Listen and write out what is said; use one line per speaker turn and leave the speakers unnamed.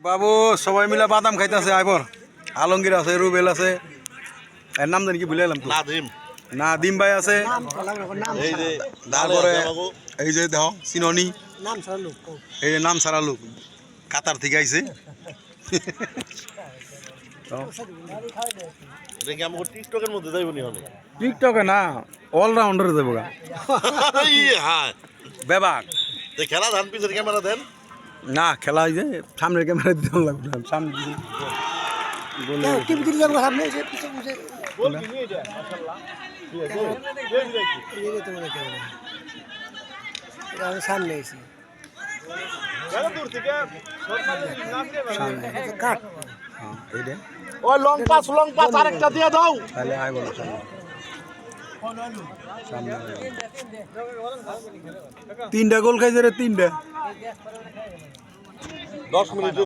বাবু সবাই মিলে বাদাম খাইতেছে আইবর আলমগীর আছে রুবেল আছে এর নাম জানি কি ভুলে গেলাম তো না দিম ভাই আছে তারপরে এই যে দেখো সিননি এই যে নাম সারা লোক কাতার থেকে আইছে টিকটকে না অলরাউন্ডার যাবো বেবাক
খেলা ধান পিছের ক্যামেরা দেন
না খেলা যে সামনের ক্যামেরা দিতে লাগবে সামনে
সামনে এসে
ও লং পাস আরেকটা দিয়ে দাও
তাহলে আয় বলো সামনে তিনটা গোল খাইছে রে তিনটা
10 মিনিট